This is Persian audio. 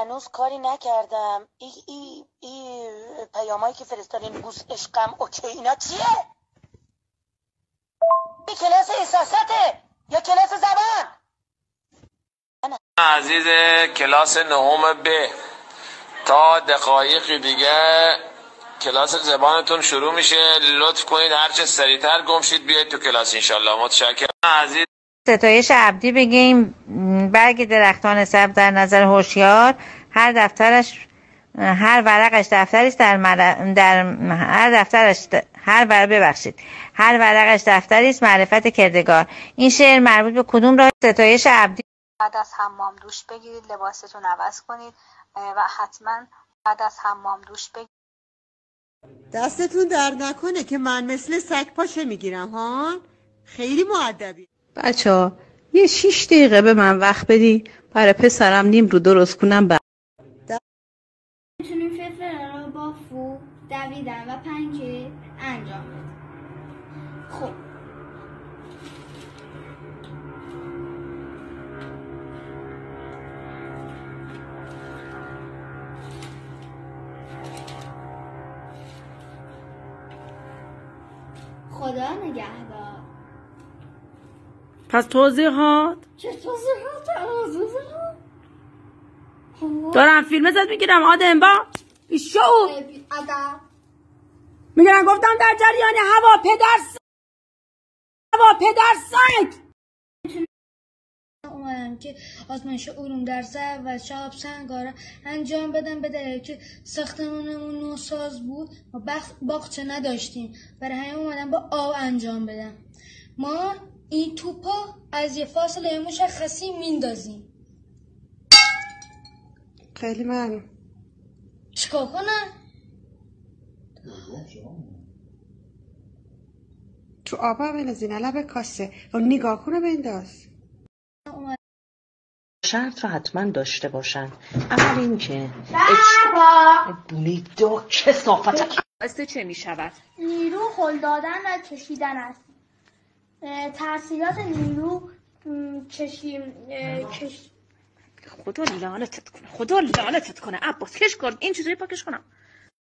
هنوز کاری نکردم. ای پیامایی که فرستادین بوس عشقم اوکی اینا چیه؟ این کلاس احساساته یا کلاس زبان؟ عزیز کلاس نهم ب تا دقایقی دیگه کلاس زبانتون شروع میشه. لطف کنید هرچه سریعتر گم شید بیاید تو کلاس انشالله. متشکرم عزیز. ستایش عبدی بگیم برگ درختان سبز در نظر هوشیار، هر دفترش هر ورقش دفتری است هر ورقش دفتری است معرفت کردگار. این شعر مربوط به کدوم راه؟ ستایش عبدی. بعد از حمام دوش بگیرید، لباستون عوض کنید و حتما بعد از حمام دوش بگیرید. دستتون درد نکنه که من مثل سگ پاشه میگیرم ها. خیلی مؤدبی. بچه‌ها یه 6 دقیقه به من وقت بدی برای پسرم نیم رو درست کنم. میتونیم فلفل رو با فو دویدن و پنکیک انجام بدیم. خب خدا نگهدار. پس توضیحات چه توضیحات؟ دارم فیلم ازت میگیرم آدم با بیشعور ادب میگیرم. گفتم در جریان هوا پدر سگ اومدم که آزمایش علوم در ضرب و شهاب سنگاره انجام بدم. به دلیل که ساختمانمون نوساز بود و باغچه نداشتیم، برای همین اومدم با آب انجام بدم. ما این توپا از یه فاصله مشخصی میندازیم. خیلی ممنون. چیکار کنم؟ تو آب بندازی نه لب کاسه و نگاه کنه بنداز. شرط رو حتما داشته باشن. اول این که بولیدو کسافت باعث چه می شود؟ نیرو هل دادن و کشیدن است. تحصیلات نیرو خدا لعنتت کنه عباس کش کن این چیزایی پاکش کنم.